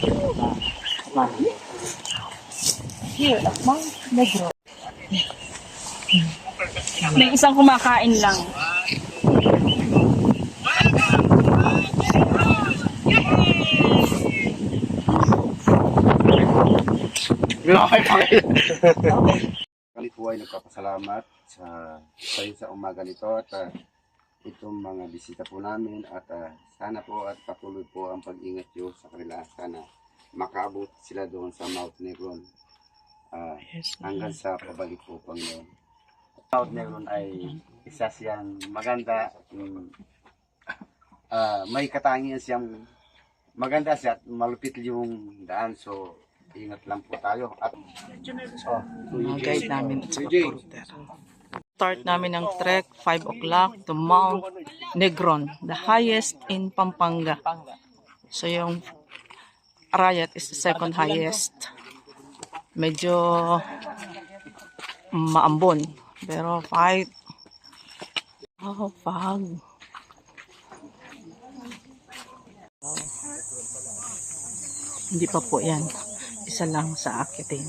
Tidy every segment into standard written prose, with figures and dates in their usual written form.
Here, Mount Negro. May isang kumakain lang. Kami po ay nagpapasalamat sa umaga nito at itong mga bisita po namin at sana po at patuloy po ang pag-ingat nyo sa kanila. Sana makaabot sila doon sa Mount Negron hanggang sa pabalik po Panginoon. Mount Negron ay isa siyang maganda, may katangian siyang maganda siya at malupit yung daan, so ingat lang po tayo. At Guide namin sa reporter. Start namin ng trek 5 o'clock to Mount Negron, the highest in Pampanga. So yung Arayat is the second highest. Medyo maambon, pero fight. Oh, fog. Hindi pa po yan. Isa lang sa akitin.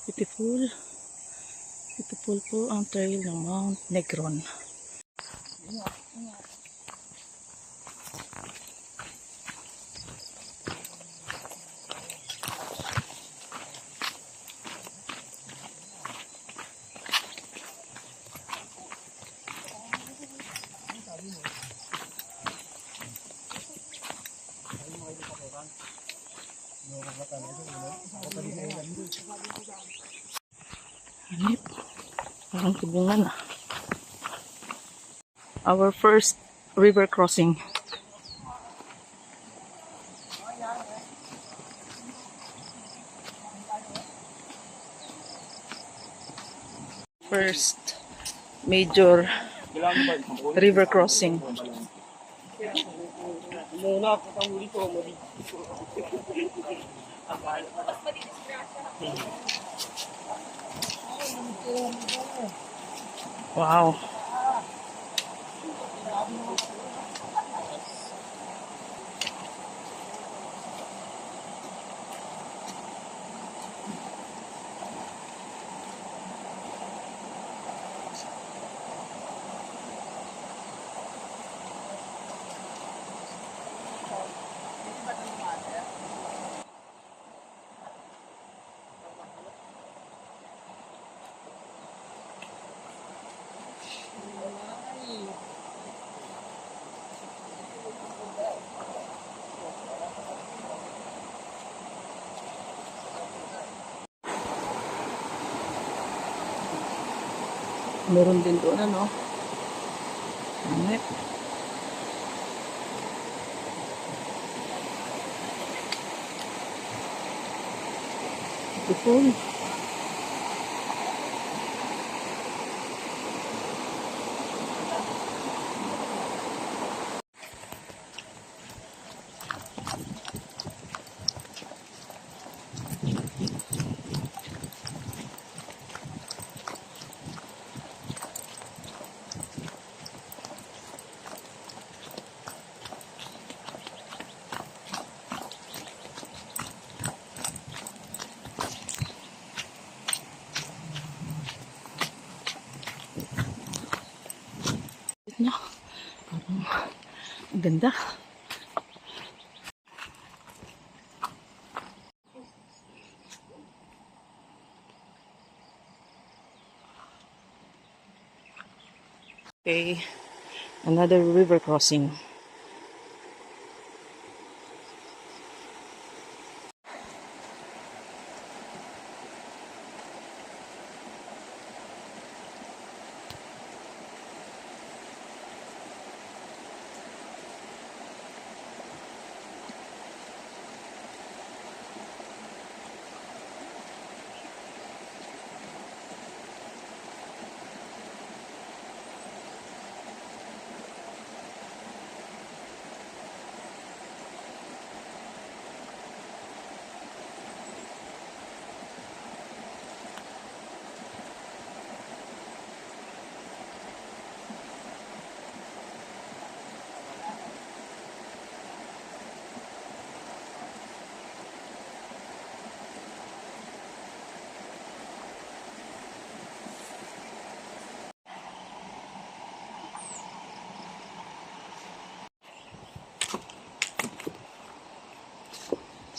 Beautiful. Beautiful po ang trail ng Mount Negron. Hanip. Parang tubungan ah. Our first river crossing. First major river crossing. Wow. Meron din doon ano. Hanip. Beautiful. No, parang ang ganda. Okay, another river crossing.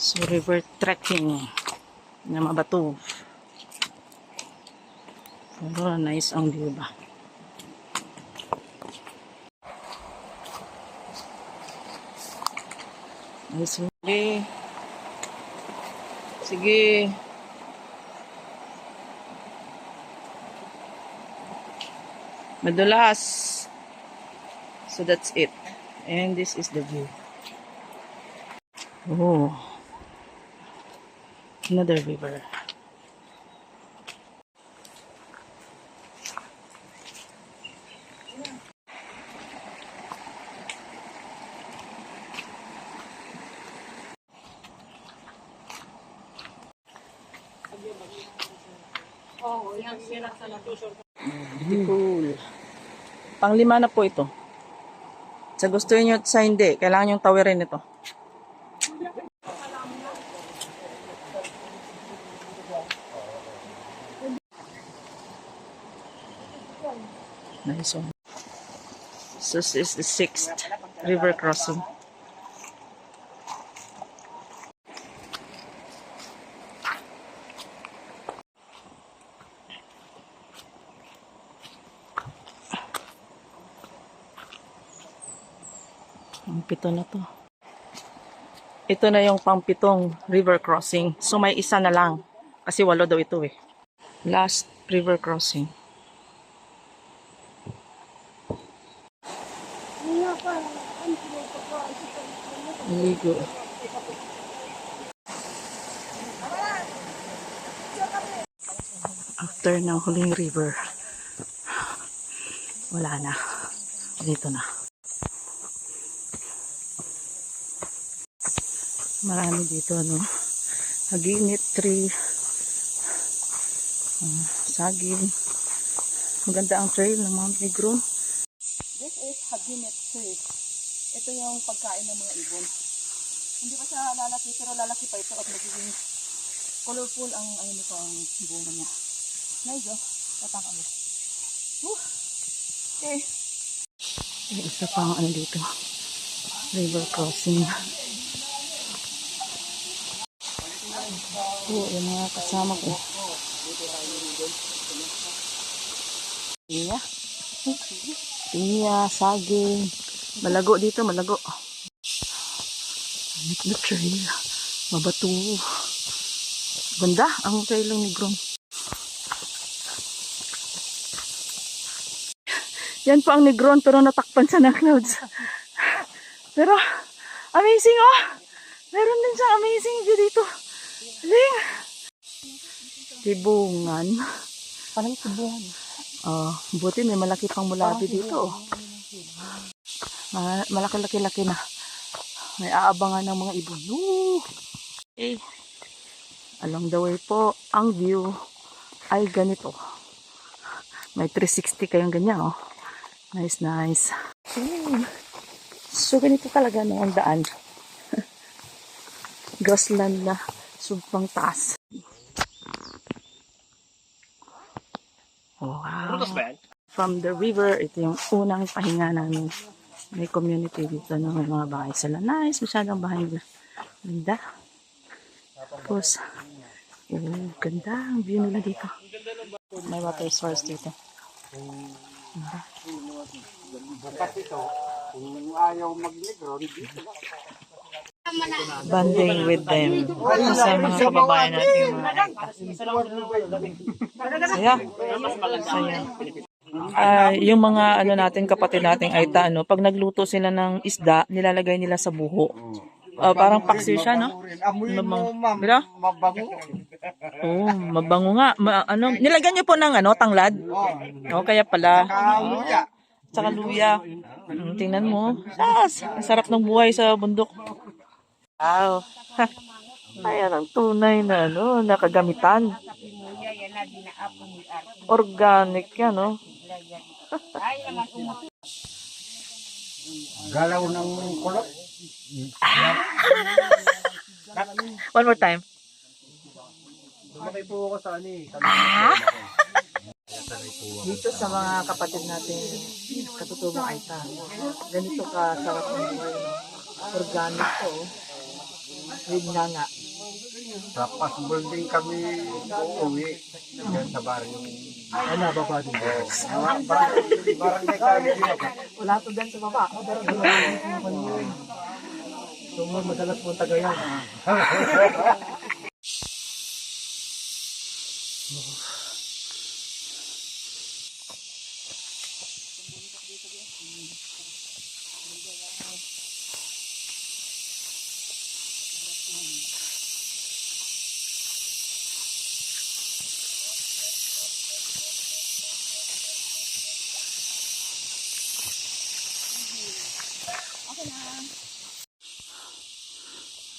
So, river trekking na mabato. Pero nice ang view ba? Nice. Sige. Sige. Madulas. So that's it. And this is the view. Oh. Another river. Beautiful. Panglima na po ito. Sa gusto niyo at sa hindi, kailangan yung tawirin ito. Nice one. So this is the 6th river crossing. Ang pito na to. Ito na yung pang-pitong river crossing. So may isa na lang. Kasi 8 daw ito eh. Last river crossing. Ligo. After ng huling river, wala na. Dito na. Marami dito, no? Haginit tree. Saging. Maganda ang trail ng Mount Negron. This is Haginit tree. Ito yung pagkain ng mga ibon. Hindi pa siya lalaki, pero lalaki pa ito at magiging colorful ang ano nito, ang bunga niya. Nice, oh. Tataka mo. Okay. Isa pang ano dito. River crossing. Yung mga kasama ko. Pinya, saging. Malago dito, malago. The trail. Mabato. Ganda ang trail ng Negron. Yan po ang Negron pero natakpan sa ng clouds. Pero amazing, oh! Meron din siyang amazing view dito. Aling! Tibungan. Parang tibungan. Buti may malaki pang mulabi dito. Malaki-laki-laki na. May aabangan ng mga ibon. Okay. Along the way po, ang view ay ganito. May 360 kayong ganyan, oh. Nice, nice. So, ganito talaga no, ang daan. Grassland na sobrang taas. Wow. From the river, ito yung unang pahinga namin. May community dito ng mga bahay sila. Nice, masyadong bahay nila. Ganda. Tapos, ganda ang view nila dito. May water source dito. Bukas ito, kung ayaw mag-Negron, dito. Banding with them. Sa mga kababayan natin. Saya. Yung mga ano natin, kapatid nating Aita, ano, pag nagluto sila ng isda, nilalagay nila sa buho. Parang paksiw siya, no? Mabango. Oh, mabango nga. Nilagyan niyo po ng ano, tanglad? Kaya pala. Kaluya. Tsaka luya. Tingnan mo. Ang sarap ng buhay sa bundok. Wow. Ayan ang tunay na ano, nakagamitan. Organic yan, no? Galaw ng kulot. One more time. Lumaki po ako sa Dito sa mga kapatid natin, katutubong Aita, ganito ka sarap ng buhay, no? Organic to. Yun nga. Tapos building kami uuwi hanggang sa baryo. Ano, baba din. Barangay kami dito. Wala to dyan sa baba. So, madalas po taga yan.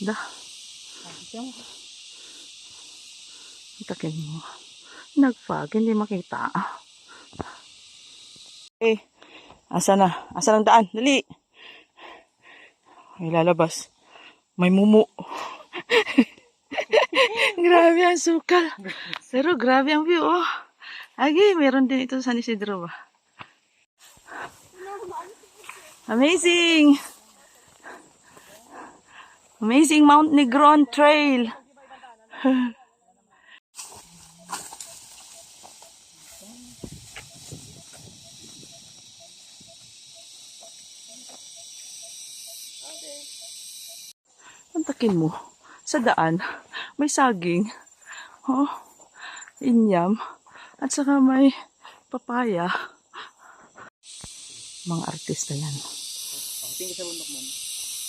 Da. Takin mo. Nag-fog, hindi makita. Eh, asa na? Asa ng daan? Dali! May lalabas. May mumu. Grabe ang sukal. Pero grabe ang view, oh. Agi, meron din ito sa San Isidro ba? Amazing! Amazing Mount Negron Trail. Antakin mo, sa daan, may saging, oh, inyam, at saka may papaya. Mga artista yan. Tingin sa bundok mo.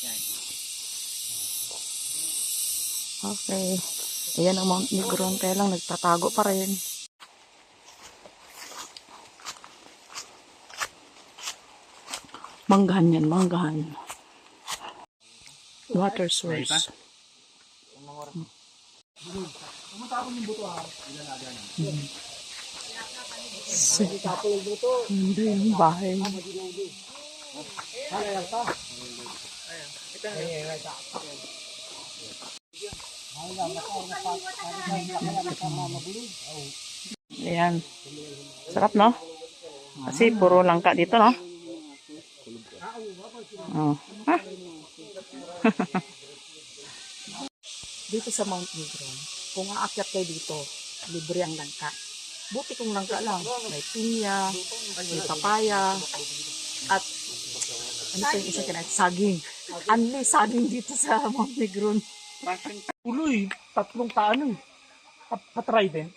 Yan. Okay. Ayan ang Mount Negron, kaya lang nagtatago pa rin. Manggahan yan, manggahan. Water source. Hindi yung bahay. Ayan. Sarap, no? Kasi puro langka dito, no? Oh. Ha? Dito sa Mount Negron, kung aakyat kayo dito, libre ang langka. Buti kung langka lang. May pinya, may papaya, at ano pa yung isa kinahit? Saging. Anli saging dito sa Mount Negron. Uloy, tatlong paano eh. Patry din.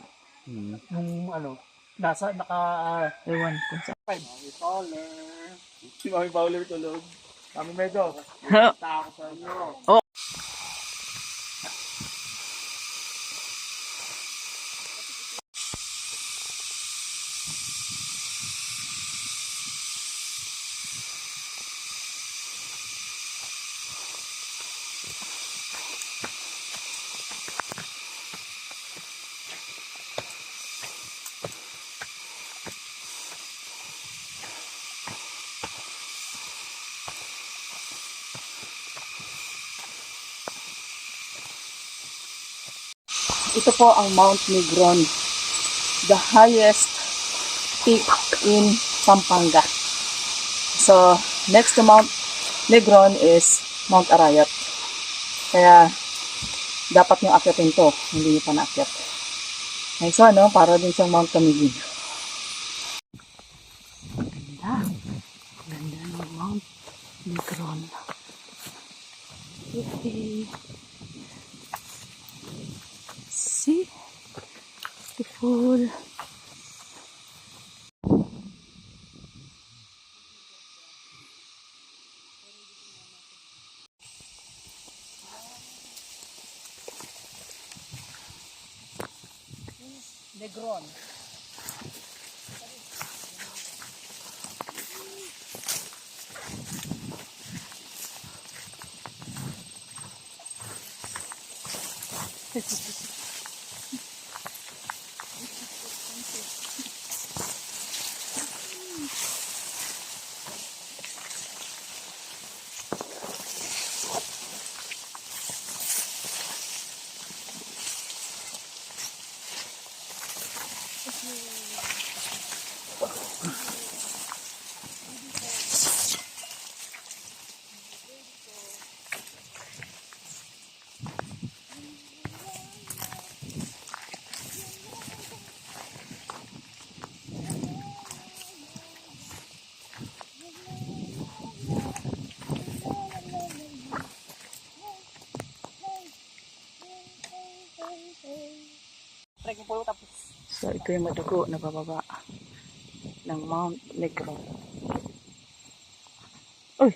Nung ano, Ewan kung sa... si Mami Paula tulog. Kami medyo. Tako sa inyo. Oh. Ito po ang Mount Negron, the highest peak in Pampanga. So, next to Mount Negron is Mount Arayat. Kaya, dapat nyo akyatin to, hindi nyo pa naakyat. Ay, so ano, para din siyang Mount Camiguin. Ganda. Ganda ng Mount Negron. Okay. See? Beautiful. Negron. trekking po tapos. So, ito yung madugo na bababa ng Mount Negron. Uy!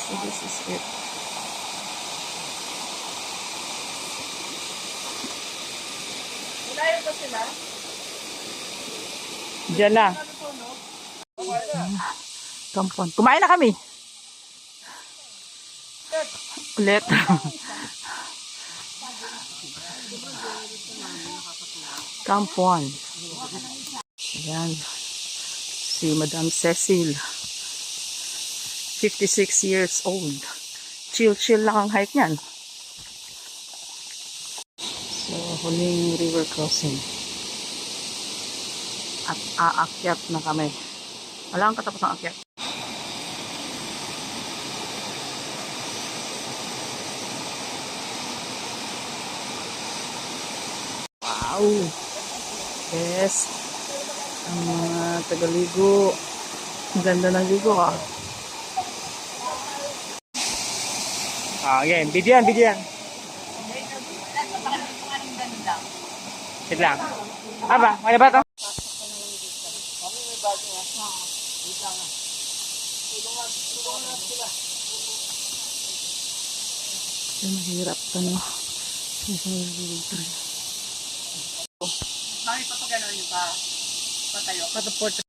So this is it. Malayo ba sila? Diyan na. Kampon. Kumain na kami. Ulit. Kampon. Ayan. Si Madam Cecil. 56 years old. Chill lang ang hike niyan. So, huling river crossing. At aakyat na kami. Wala kang katapos ng akyat. Wow! Yes! Ang mga tagaligo. Ang ganda ng ligo ah. Okay, video yan. Wait lang. Aba, may ba to? Ay, mahirap to, no? Mami, pa pa gano'n yung pa patayo. Pataport.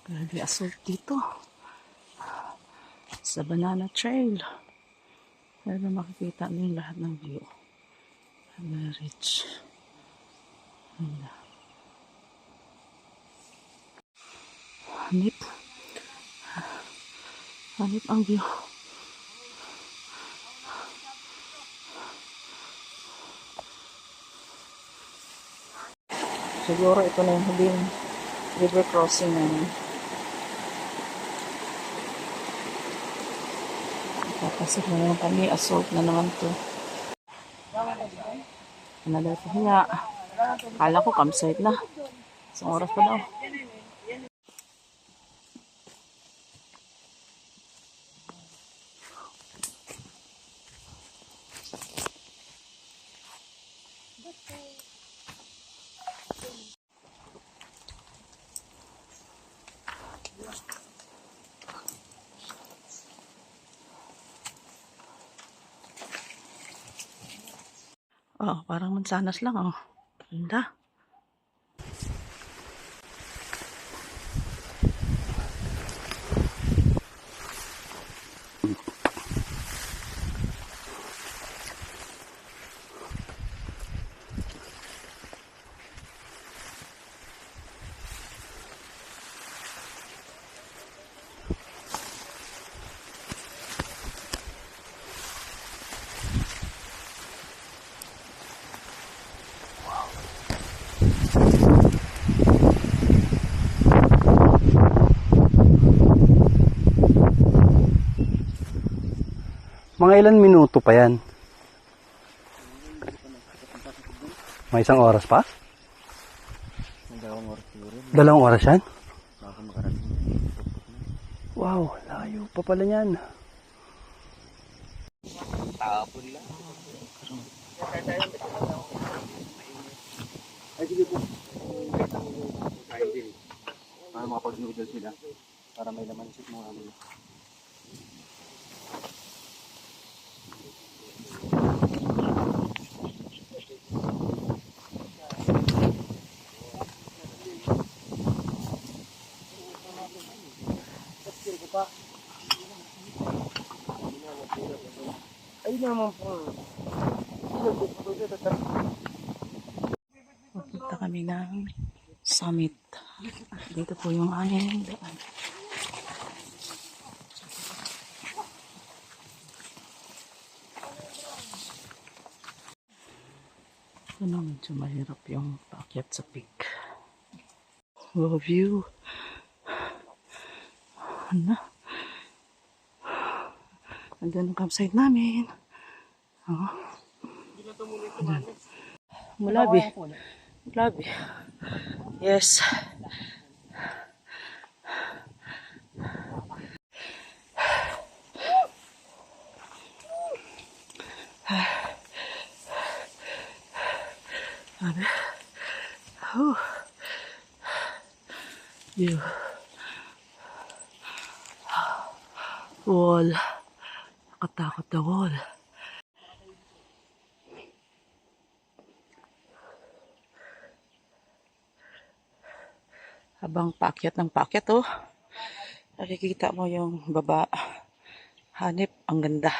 Grabe assault dito. Sa Banana Trail. Pero makikita mo yung lahat ng view. Very rich. Ayan. Hanip. Hanip ang view. Siguro ito na yung huling river crossing namin. Papasok na naman kami. Assault na naman to. Another pahinga. Kala ko campsite na. Isang oras pa daw. Oh, parang mansanas lang, oh. Ganda. Mga ilan minuto pa yan? May isang oras pa? Dalawang oras yan? Wow, layo pa pala yan. Tapon lang. Ay, sige po. Kain din. Para makapag-noodle sila. Para may laman isip mga ano. Pupunta kami ng summit. Dito po yung aming daan. Ito na, medyo mahirap yung paakyat sa peak. Wow, view. Ano? Andun ang campsite namin. Oh. Mulabi. Mulabi. Yes. You. Wall. Nakatakot na wall. Habang paakyat ng paakyat, oh. Nakikita mo yung baba. Hanip, ang ganda.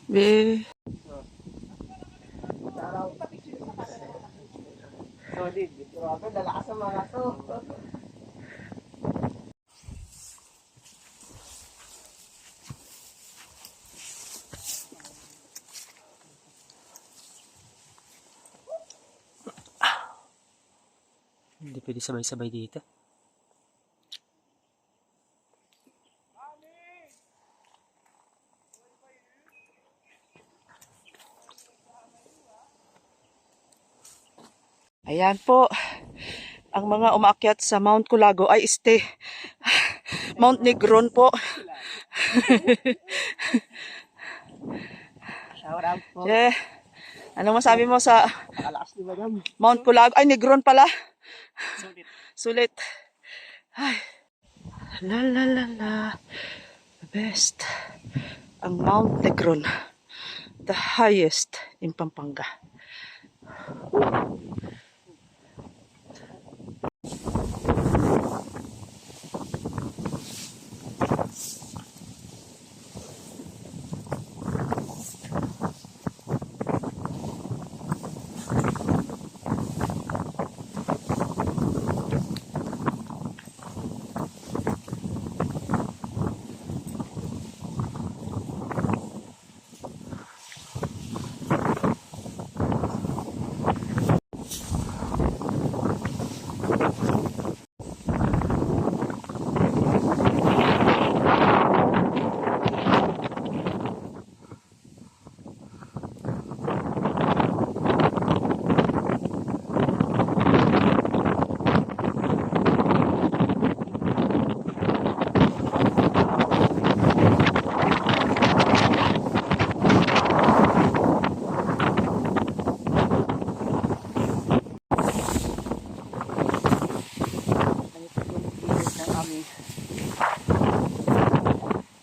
Be. Hindi pwede sabay-sabay dito. Ayan po. Ang mga umaakyat sa Mount Culago ay Mount Negron po. Shout out po. Yeah. Anong masabi mo sa Nakalakas ni Madam. Mount Culago? Ay, Negron pala. Sulit. Ay. La la la la. The best. Ang Mount Negron. The highest in Pampanga.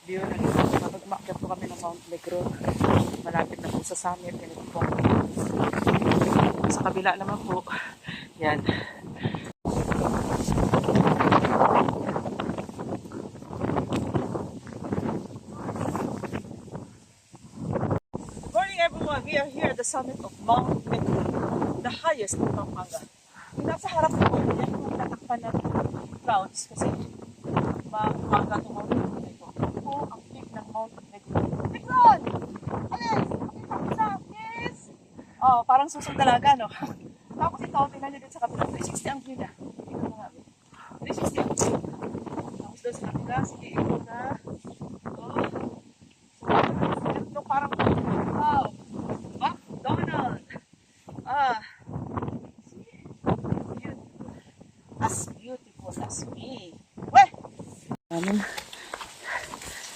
View na kapag umakyat po kami ng Mount Negron, malapit na po sa summit. Ganito po. Sa kabila naman po, yan. Good morning everyone! We are here at the summit of Mount Negron, the highest in Pampanga. Yung nasa harap po, yan po natakpan ng clouds kasi maaga itong Mount Negron na ito. Ito po ang peak ng Mount Negron. Negron! Alice! Pakita ko sa yes! Oh, parang susong talaga, no? Tapos ito, tingnan nyo din sa kapila. 360 ang view niya. Tingnan mo nga. 360 ang view. Tapos doon sa kapila, sige, ito na. Oh,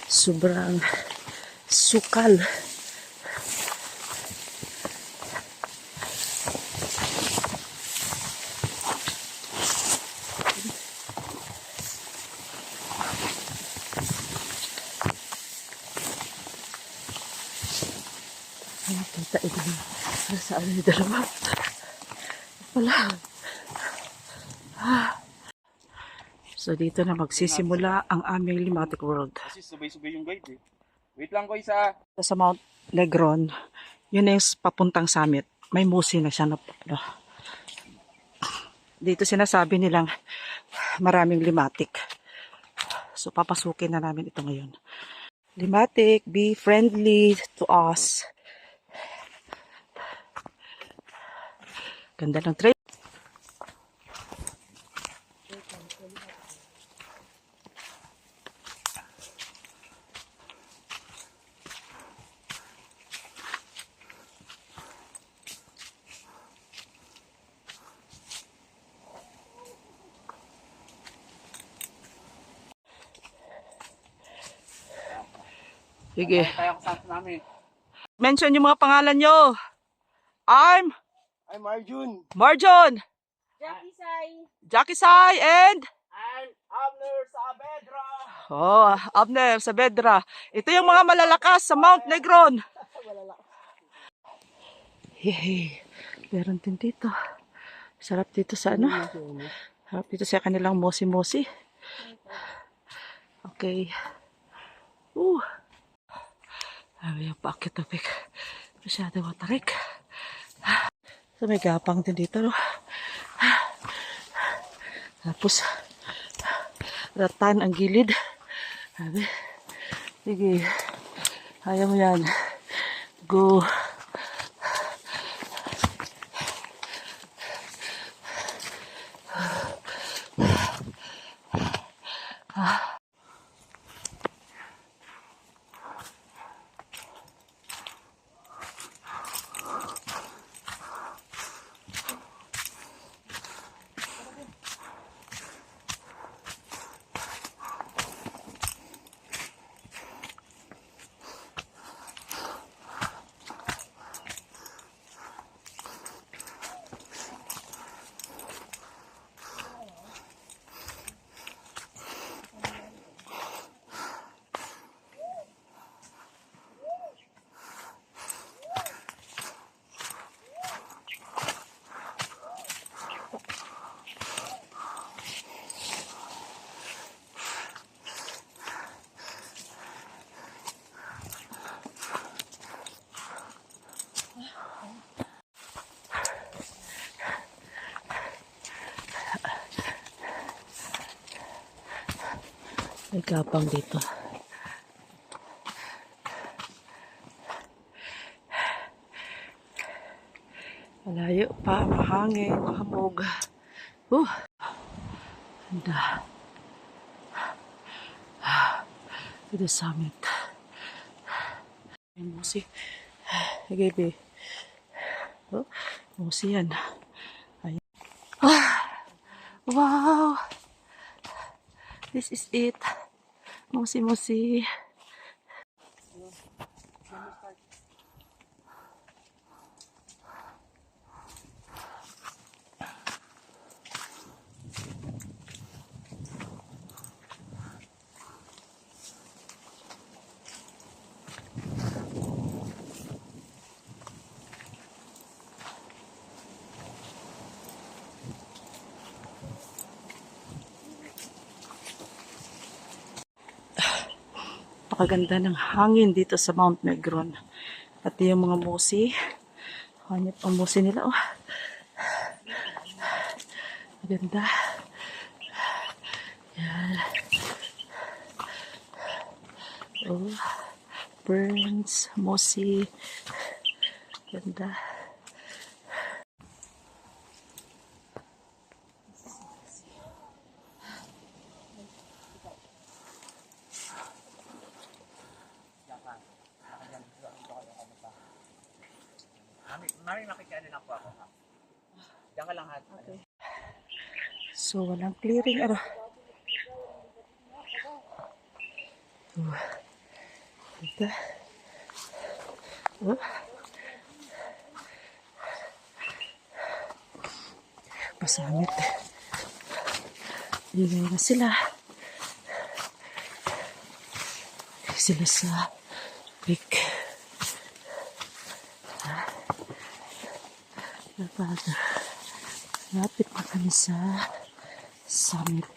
Sobrang sukal. Nakita ito sa ano yung dalawa. Wala. So dito na magsisimula ang aming Limatic World. Kasi sabay-sabay yung guide eh. Wait lang ko isa. Sa Mount Negron, yun na yung papuntang summit. May musi na siya na dito sinasabi nilang maraming limatic. So papasukin na namin ito ngayon. Limatic, be friendly to us. Ganda ng trail. Sige. Kaya ko sa namin. Mention yung mga pangalan nyo. I'm Marjun. Marjon. Jackie Sai and I'm Abner Saavedra. oh, Abner Saavedra. Ito yung mga malalakas sa Mount Negron. Hehe. Meron din dito. Sarap dito sa ano? Sarap dito sa kanilang mosi-mosi. Okay. Ay, yung paakit na pik. Masyado matarik. So, may gapang din dito, no? Tapos, ratan ang gilid. Sabi, sige, kaya mo yan. Go. May gapang dito. Malayo pa, mahangin, mahamog. Ganda. To the summit. May musi. Gabi. Oh, musi yan. Ayan. Wow! This is it. Musi-musi. Napakaganda ng hangin dito sa Mount Negron. At yung mga musi. Hanip ang musi nila. Oh. Maganda. Yan. Oh. Burns, musi. Ganda. Mami, makikiano lang po ako. Diyan ka lang hat. Okay. So, walang clearing. Ito. Oh. Pasamit. Ilay na sila. Sila sa creek. Lapit na kami sa summit.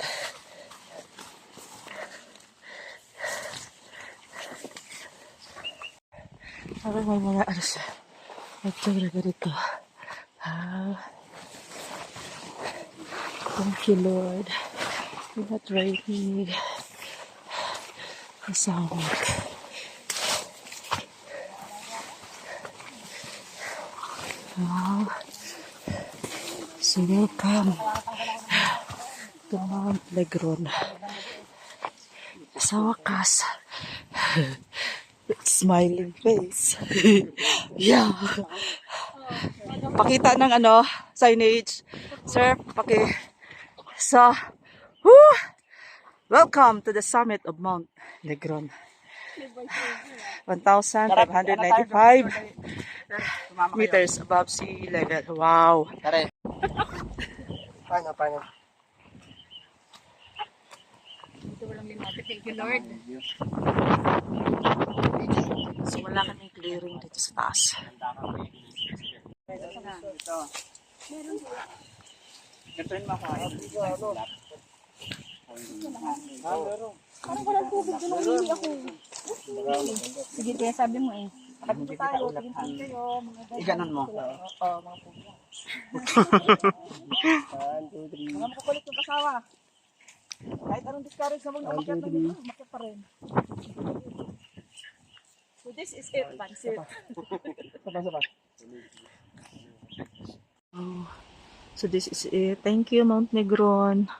Parang may mga ano sa nagtulaga dito. Thank you, Lord. We're not raining. The summit. Wow. So welcome to Mount Negron. Sa wakas. Smiling face. Yeah. Pakita ng ano, signage. Sir, So, whoo! Welcome to the summit of Mount Negron. 1,595 meters above sea level. Wow. Paano? Thank you, Lord. So, wala kaming clearing dito sa taas. Gantuin mo ako. Parang walang tubig doon, hindi ako. Sige, kaya sabi mo eh. Kapag tayo, tingin kayo. Iganon mo. Oo, mga puga. 1, 2, 3. Mga makukulit yung kasawa. Kahit anong discourage naman umakyat na dito, umakyat pa rin. So this is it, pansit. Sapa. Oh, so this is it. Thank you, Mount Negron.